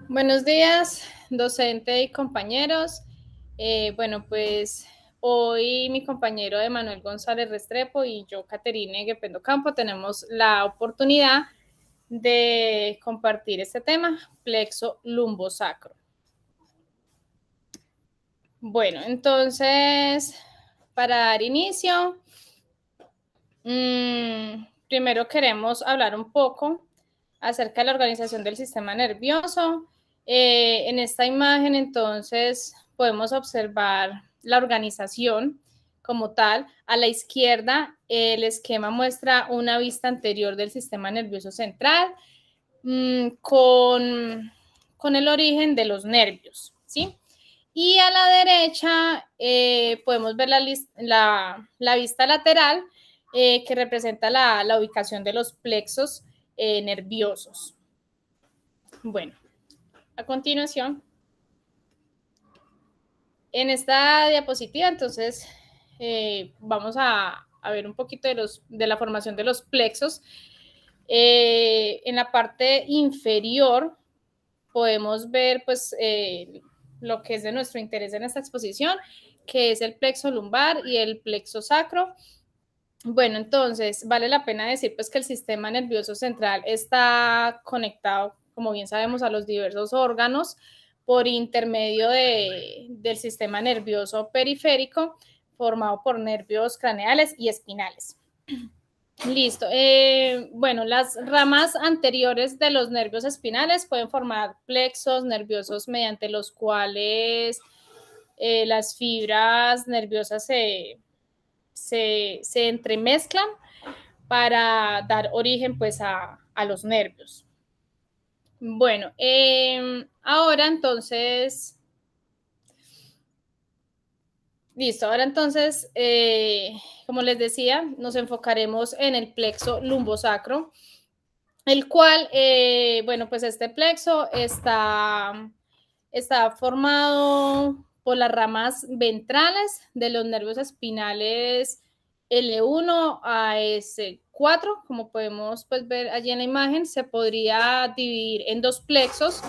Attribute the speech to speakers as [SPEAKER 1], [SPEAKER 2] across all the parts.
[SPEAKER 1] Buenos días, docente y compañeros. Bueno, pues hoy mi compañero Emanuel González Restrepo y yo, Caterine Guependo Campo, tenemos la oportunidad de compartir este tema, plexo lumbosacro. Bueno, entonces, para dar inicio, primero queremos hablar un poco acerca de la organización del sistema nervioso. En esta imagen, entonces, podemos observar la organización como tal. A la izquierda, el esquema muestra una vista anterior del sistema nervioso central con el origen de los nervios, ¿sí? Y a la derecha podemos ver la vista lateral que representa la ubicación de los plexos nerviosos. Bueno, a continuación, en esta diapositiva, entonces, vamos a ver un poquito de la formación de los plexos. En la parte inferior podemos ver, pues, lo que es de nuestro interés en esta exposición, que es el plexo lumbar y el plexo sacro. Bueno, entonces vale la pena decir pues que el sistema nervioso central está conectado, como bien sabemos, a los diversos órganos por intermedio del sistema nervioso periférico formado por nervios craneales y espinales. Listo. Bueno, las ramas anteriores de los nervios espinales pueden formar plexos nerviosos mediante los cuales las fibras nerviosas se entremezclan para dar origen pues a los nervios. Bueno, ahora entonces, listo, ahora entonces, como les decía, nos enfocaremos en el plexo lumbosacro, el cual, bueno, pues este plexo está formado por las ramas ventrales de los nervios espinales L1 a S4, como podemos pues, ver allí en la imagen, se podría dividir en dos plexos,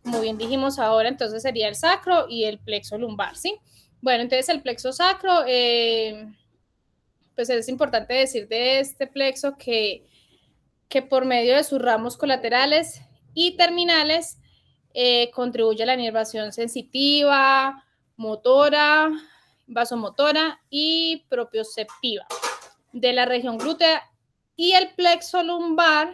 [SPEAKER 1] como bien dijimos ahora, entonces sería el sacro y el plexo lumbar, ¿sí? Bueno, entonces el plexo sacro, pues es importante decir de este plexo que por medio de sus ramos colaterales y terminales contribuye a la inervación sensitiva, motora, vasomotora y propioceptiva de la región glútea, y el plexo lumbar,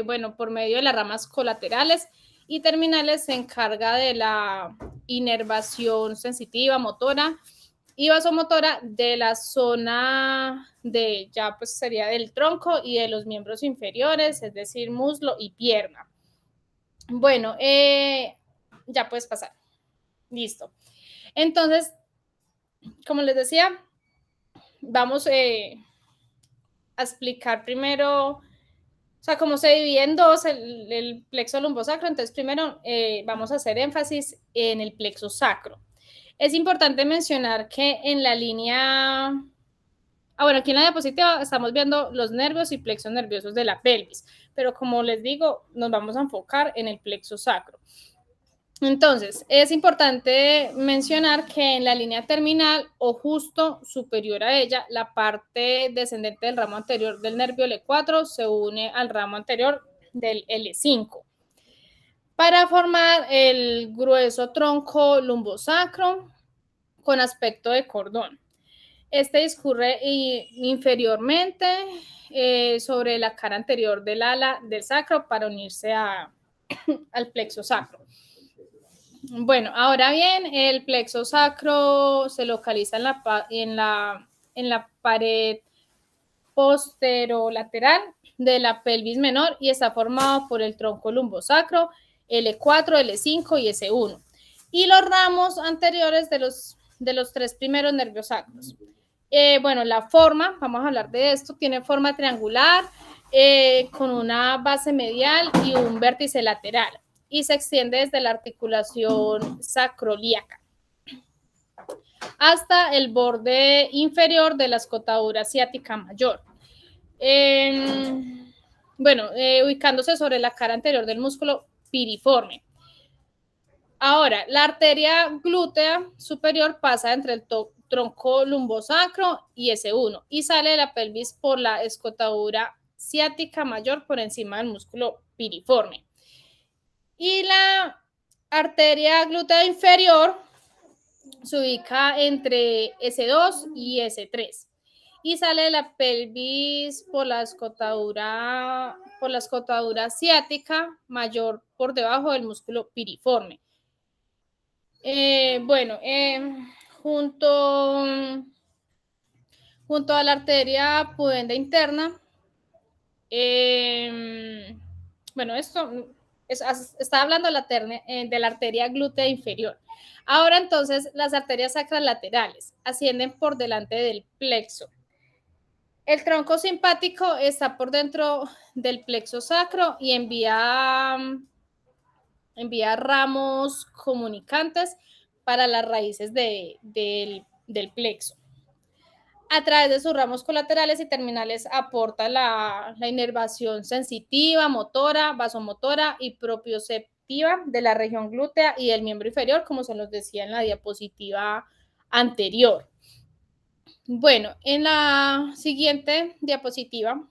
[SPEAKER 1] bueno, por medio de las ramas colaterales y terminales se encarga de la inervación sensitiva, motora y vasomotora de la zona de, ya pues sería del tronco y de los miembros inferiores, es decir, muslo y pierna. Bueno, ya puedes pasar. Listo. Entonces, como les decía, vamos a explicar primero, o sea, cómo se divide en dos el plexo lumbosacro. Entonces, primero vamos a hacer énfasis en el plexo sacro. Es importante mencionar que en la línea, bueno, aquí en la diapositiva estamos viendo los nervios y plexos nerviosos de la pelvis, pero como les digo, nos vamos a enfocar en el plexo sacro. Entonces, es importante mencionar que en la línea terminal o justo superior a ella, la parte descendente del ramo anterior del nervio L4 se une al ramo anterior del L5 para formar el grueso tronco lumbosacro con aspecto de cordón. Este discurre inferiormente sobre la cara anterior del ala del sacro para unirse al plexo sacro. Bueno, ahora bien, el plexo sacro se localiza en la pared posterolateral de la pelvis menor y está formado por el tronco lumbosacro, L4, L5 y S1. Y los ramos anteriores de los tres primeros nervios sacros. Bueno, la forma, vamos a hablar de esto, tiene forma triangular con una base medial y un vértice lateral y se extiende desde la articulación sacroiliaca hasta el borde inferior de la escotadura ciática mayor. bueno, ubicándose sobre la cara anterior del músculo piriforme. Ahora, la arteria glútea superior pasa entre el tronco lumbosacro y S1 y sale de la pelvis por la escotadura ciática mayor por encima del músculo piriforme. Y la arteria glútea inferior se ubica entre S2 y S3 y sale de la pelvis por la escotadura ciática mayor por debajo del músculo piriforme. Bueno, junto a la arteria pudenda interna, bueno, esto está hablando de la arteria glútea inferior. Ahora entonces las arterias sacras laterales ascienden por delante del plexo. El tronco simpático está por dentro del plexo sacro y envía ramos comunicantes para las raíces del plexo. A través de sus ramos colaterales y terminales aporta la inervación sensitiva, motora, vasomotora y propioceptiva de la región glútea y del miembro inferior, como se los decía en la diapositiva anterior. Bueno, en la siguiente diapositiva.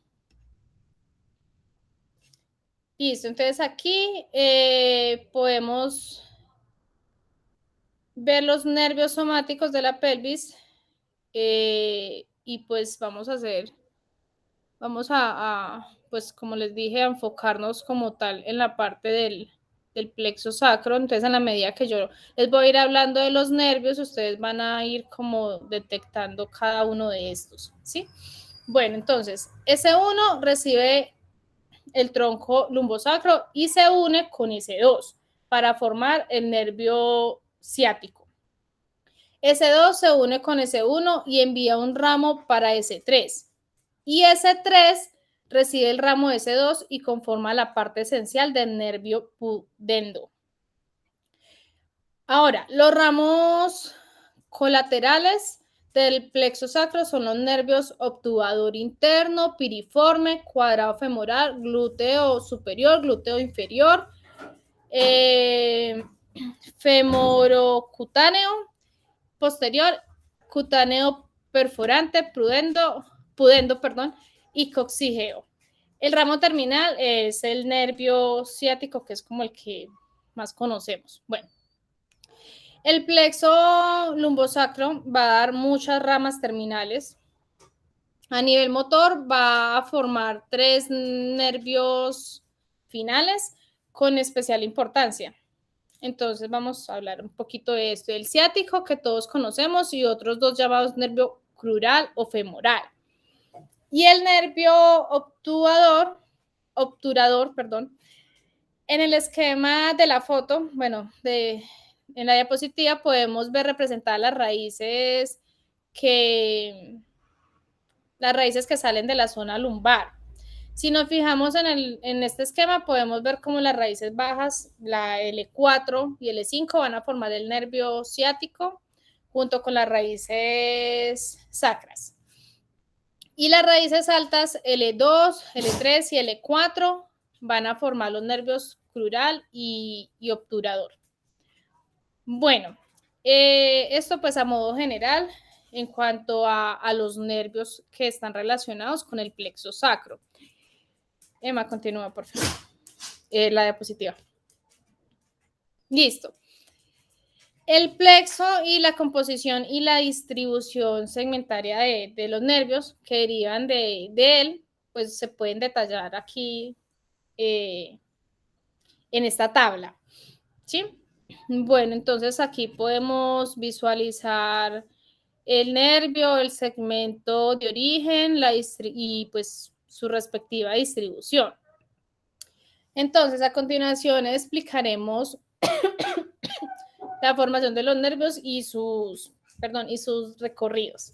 [SPEAKER 1] Listo, entonces aquí podemos ver los nervios somáticos de la pelvis y pues vamos a, pues como les dije, a enfocarnos como tal en la parte del plexo sacro. Entonces, en la medida que yo les voy a ir hablando de los nervios, ustedes van a ir como detectando cada uno de estos, ¿sí? Bueno, entonces, S1 recibe el tronco lumbosacro y se une con S2 para formar el nervio ciático. S2 se une con S1 y envía un ramo para S3. Y S3 recibe el ramo S2 y conforma la parte esencial del nervio pudendo. Ahora, los ramos colaterales del plexo sacro son los nervios obtubador interno, piriforme, cuadrado femoral, glúteo superior, glúteo inferior, femorocutáneo posterior, cutáneo perforante, pudendo, y coxígeo. El ramo terminal es el nervio ciático, que es como el que más conocemos. Bueno, el plexo lumbosacro va a dar muchas ramas terminales. A nivel motor va a formar 3 nervios finales con especial importancia. Entonces vamos a hablar un poquito de esto. El ciático, que todos conocemos, y otros 2 llamados nervio crural o femoral. Y el nervio obturador, en el esquema de la foto, bueno, en la diapositiva podemos ver representadas las raíces que salen de la zona lumbar. Si nos fijamos en este esquema, podemos ver cómo las raíces bajas, la L4 y L5, van a formar el nervio ciático junto con las raíces sacras. Y las raíces altas, L2, L3 y L4, van a formar los nervios crural y obturador. Bueno, esto pues a modo general en cuanto a los nervios que están relacionados con el plexo sacro. Emma, continúa, por favor. La diapositiva. Listo. El plexo y la composición y la distribución segmentaria de los nervios que derivan de él, pues se pueden detallar aquí en esta tabla, ¿sí? Bueno, entonces aquí podemos visualizar el nervio, el segmento de origen y pues su respectiva distribución. Entonces, a continuación explicaremos la formación de los nervios y sus recorridos.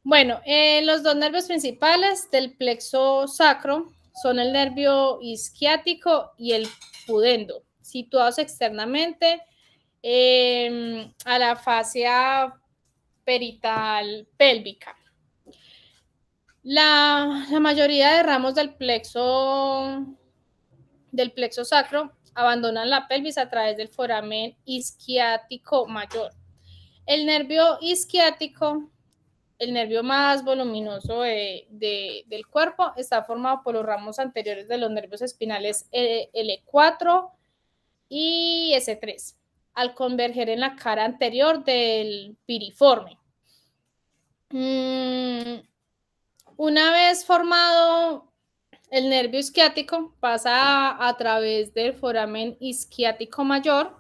[SPEAKER 1] Bueno, los 2 nervios principales del plexo sacro son el nervio isquiático y el pudendo, situados externamente a la fascia perital pélvica. La mayoría de ramos del plexo sacro abandonan la pelvis a través del foramen isquiático mayor. El nervio isquiático, el nervio más voluminoso del cuerpo, está formado por los ramos anteriores de los nervios espinales L4 y S3, al converger en la cara anterior del piriforme. Una vez formado el nervio isquiático, pasa a través del foramen isquiático mayor,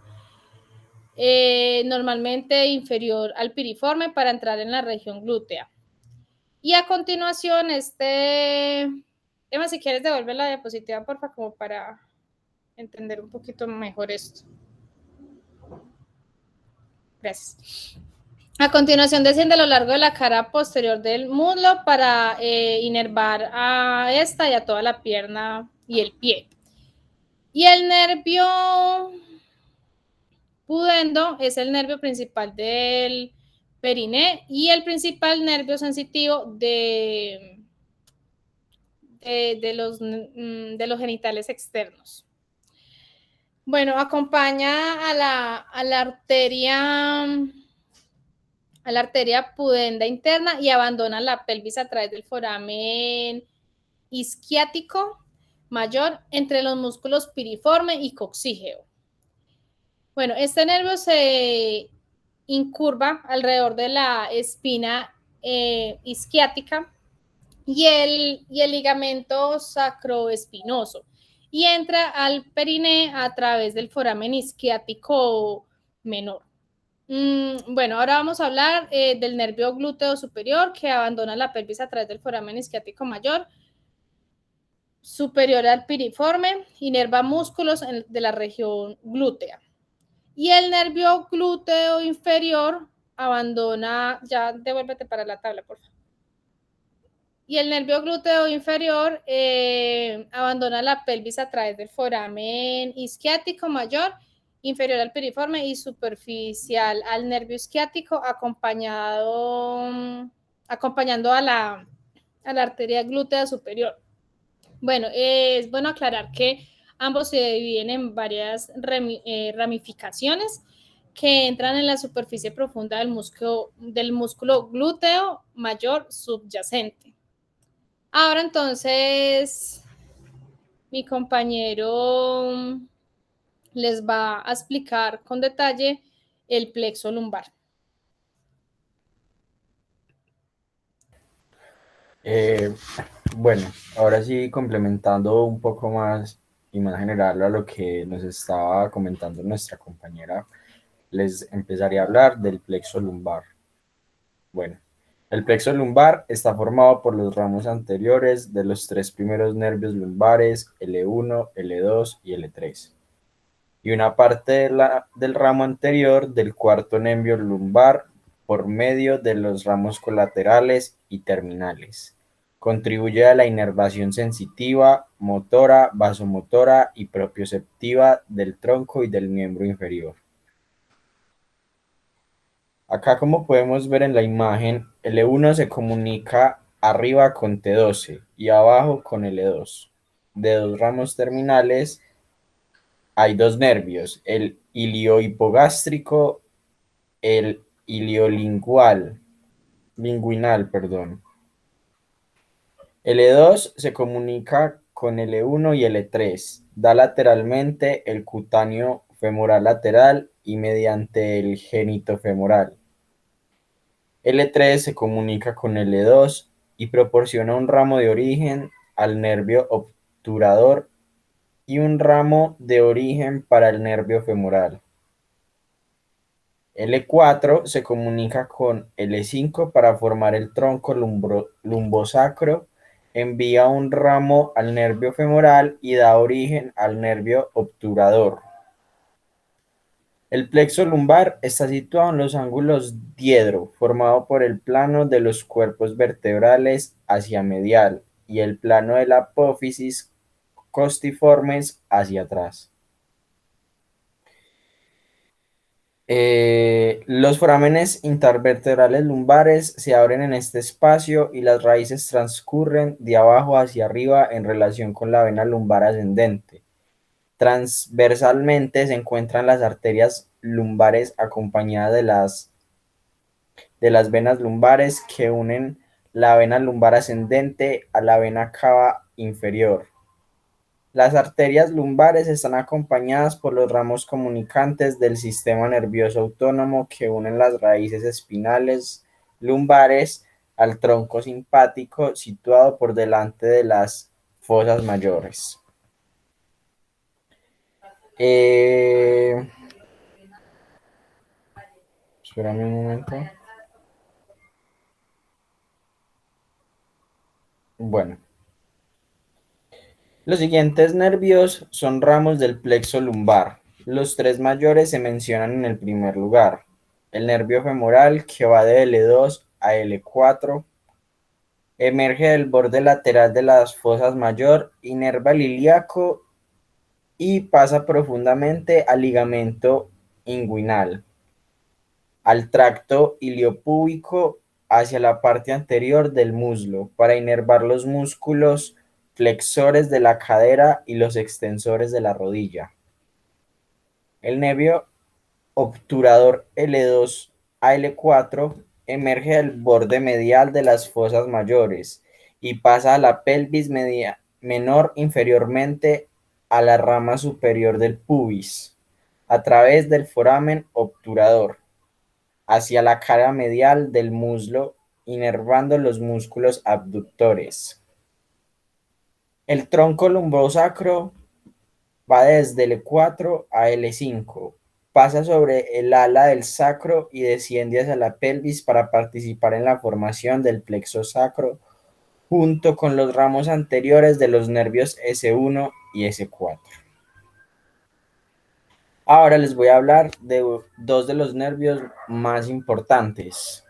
[SPEAKER 1] normalmente inferior al piriforme, para entrar en la región glútea. Y a continuación, Emma, si quieres devolver la diapositiva, porfa, como para entender un poquito mejor esto. Gracias. A continuación desciende a lo largo de la cara posterior del muslo para inervar a esta y a toda la pierna y el pie. Y el nervio pudendo es el nervio principal del periné y el principal nervio sensitivo de los genitales externos. Bueno, acompaña a la arteria pudenda interna y abandona la pelvis a través del foramen isquiático mayor entre los músculos piriforme y coxígeo. Bueno, este nervio se incurva alrededor de la espina isquiática y el ligamento sacroespinoso y entra al periné a través del foramen isquiático menor. Bueno, ahora vamos a hablar del nervio glúteo superior, que abandona la pelvis a través del foramen isquiático mayor, superior al piriforme, inerva músculos de la región glútea. Y el nervio glúteo inferior abandona, ya devuélvete para la tabla, por favor. Y el nervio glúteo inferior abandona la pelvis a través del foramen isquiático mayor, inferior al piriforme y superficial al nervio isquiático, acompañando a la arteria glútea superior. Bueno, es bueno aclarar que ambos se dividen en varias ramificaciones que entran en la superficie profunda del músculo glúteo mayor subyacente. Ahora entonces mi compañero les va a explicar con detalle el plexo lumbar.
[SPEAKER 2] Bueno, ahora sí, complementando un poco más y más general a lo que nos estaba comentando nuestra compañera, les empezaría a hablar del plexo lumbar. Bueno, el plexo lumbar está formado por los ramos anteriores de los tres primeros nervios lumbares, L1, L2 y L3, y una parte del ramo anterior del cuarto nervio lumbar por medio de los ramos colaterales y terminales. Contribuye a la inervación sensitiva, motora, vasomotora y propioceptiva del tronco y del miembro inferior. Acá, como podemos ver en la imagen, L1 se comunica arriba con T12 y abajo con L2. De dos ramos terminales hay dos nervios, el iliohipogástrico, el linguinal, perdón. L2 se comunica con L1 y L3, da lateralmente el cutáneo femoral lateral y mediante el génito femoral. L3 se comunica con L2 y proporciona un ramo de origen al nervio obturador y un ramo de origen para el nervio femoral. L4 se comunica con L5 para formar el tronco lumbosacro, envía un ramo al nervio femoral y da origen al nervio obturador. El plexo lumbar está situado en los ángulos diedro, formado por el plano de los cuerpos vertebrales hacia medial y el plano de la apófisis costiformes hacia atrás. Los forámenes intervertebrales lumbares se abren en este espacio y las raíces transcurren de abajo hacia arriba en relación con la vena lumbar ascendente. Transversalmente se encuentran las arterias lumbares acompañadas de las venas lumbares que unen la vena lumbar ascendente a la vena cava inferior. Las arterias lumbares están acompañadas por los ramos comunicantes del sistema nervioso autónomo que unen las raíces espinales lumbares al tronco simpático situado por delante de las fosas mayores. Espérame un momento. Bueno, los siguientes nervios son ramos del plexo lumbar. Los tres mayores se mencionan en el primer lugar. El nervio femoral, que va de L2 a L4, emerge del borde lateral de las fosas mayor, inerva el ilíaco y pasa profundamente al ligamento inguinal, al tracto iliopúbico hacia la parte anterior del muslo para inervar los músculos flexores de la cadera y los extensores de la rodilla. El nervio obturador L2 a L4 emerge del borde medial de las fosas mayores y pasa a la pelvis menor inferiormente a la rama superior del pubis, a través del foramen obturador, hacia la cara medial del muslo, inervando los músculos abductores. El tronco lumbosacro va desde L4 a L5, pasa sobre el ala del sacro y desciende hacia la pelvis para participar en la formación del plexo sacro, junto con los ramos anteriores de los nervios S1 y S4. Ahora les voy a hablar de dos de los nervios más importantes,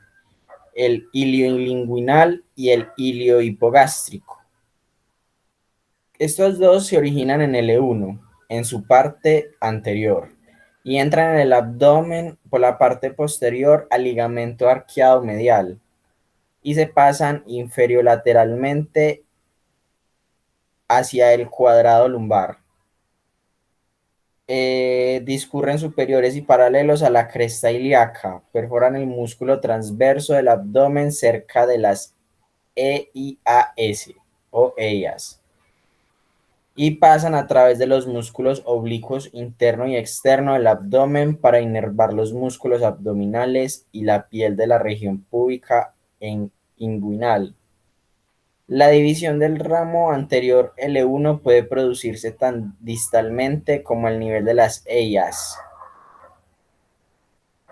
[SPEAKER 2] el ilioinguinal y el iliohipogástrico. Estos dos se originan en L1, en su parte anterior, y entran en el abdomen por la parte posterior al ligamento arqueado medial, y se pasan inferiolateralmente hacia el cuadrado lumbar. Discurren superiores y paralelos a la cresta ilíaca, perforan el músculo transverso del abdomen cerca de las EIAS o EIAS y pasan a través de los músculos oblicuos interno y externo del abdomen para inervar los músculos abdominales y la piel de la región púbica inguinal. La división del ramo anterior L1 puede producirse tan distalmente como al nivel de las EIAS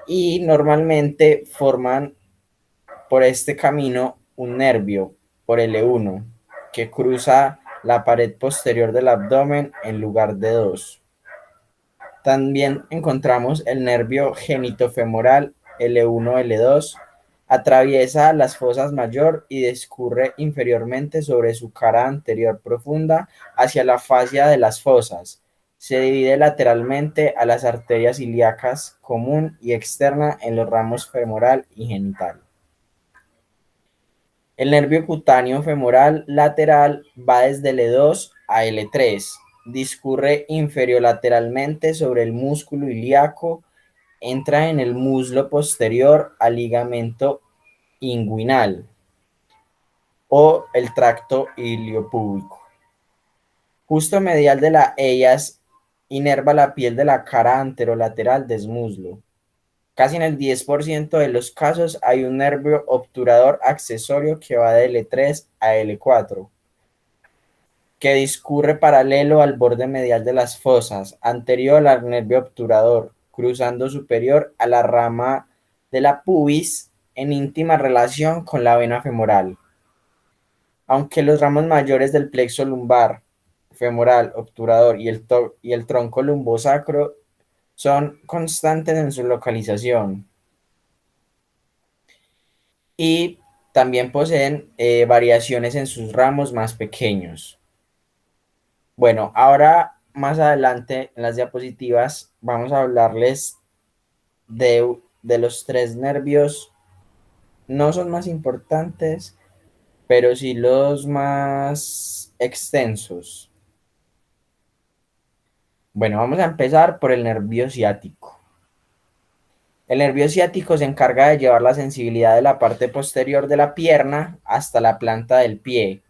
[SPEAKER 2] y normalmente forman por este camino un nervio por L1 que cruza la pared posterior del abdomen en lugar de dos. También encontramos el nervio genitofemoral L1-L2, atraviesa las fosas mayor y discurre inferiormente sobre su cara anterior profunda hacia la fascia de las fosas. Se divide lateralmente a las arterias ilíacas común y externa en los ramos femoral y genital. El nervio cutáneo femoral lateral va desde L2 a L3, discurre inferiolateralmente sobre el músculo ilíaco, entra en el muslo posterior al ligamento inguinal o el tracto iliopúbico. Justo medial de la EIAS, inerva la piel de la cara anterolateral del muslo. Casi en el 10% de los casos hay un nervio obturador accesorio que va de L3 a L4, que discurre paralelo al borde medial de las fosas, anterior al nervio obturador, cruzando superior a la rama de la pubis en íntima relación con la vena femoral. Aunque los ramos mayores del plexo lumbar, femoral, obturador y el tronco lumbosacro son constantes en su localización y también poseen variaciones en sus ramos más pequeños. Bueno, ahora más adelante en las diapositivas vamos a hablarles de los tres nervios no son más importantes, pero sí los más extensos. Bueno, vamos a empezar por el nervio ciático. El nervio ciático se encarga de llevar la sensibilidad de la parte posterior de la pierna hasta la planta del pie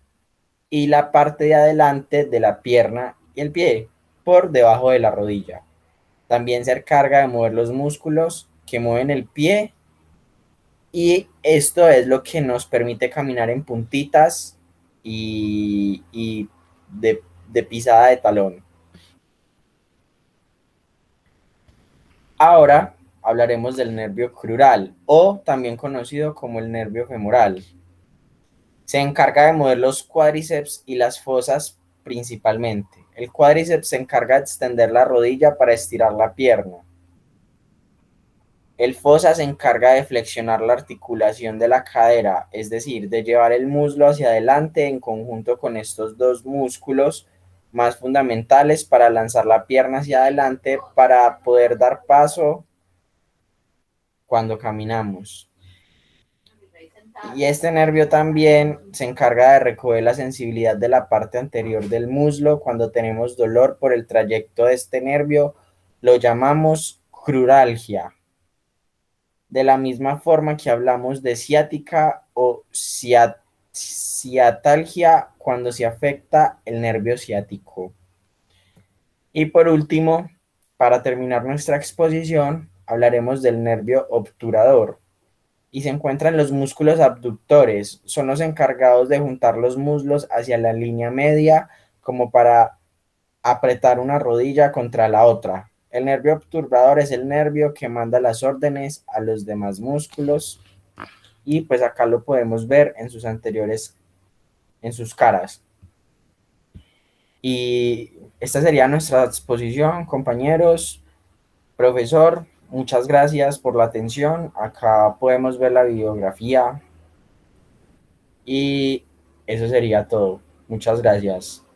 [SPEAKER 2] y la parte de adelante de la pierna y el pie por debajo de la rodilla. También se encarga de mover los músculos que mueven el pie y esto es lo que nos permite caminar en puntitas y de pisada de talón. Ahora hablaremos del nervio crural o también conocido como el nervio femoral. Se encarga de mover los cuádriceps y las fosas principalmente. El cuádriceps se encarga de extender la rodilla para estirar la pierna. El fosa se encarga de flexionar la articulación de la cadera, es decir, de llevar el muslo hacia adelante en conjunto con estos dos músculos más fundamentales para lanzar la pierna hacia adelante para poder dar paso cuando caminamos. Y este nervio también se encarga de recoger la sensibilidad de la parte anterior del muslo. Cuando tenemos dolor por el trayecto de este nervio, lo llamamos cruralgia. De la misma forma que hablamos de ciática o ciatalgia cuando se afecta el nervio ciático. Y por último, para terminar nuestra exposición, hablaremos del nervio obturador y se encuentran los músculos abductores. Son los encargados de juntar los muslos hacia la línea media como para apretar una rodilla contra la otra. El nervio obturador es el nervio que manda las órdenes a los demás músculos y pues acá lo podemos ver en sus anteriores, en sus caras. Y esta sería nuestra exposición, compañeros. Profesor, muchas gracias por la atención. Acá podemos ver la bibliografía y eso sería todo. Muchas gracias.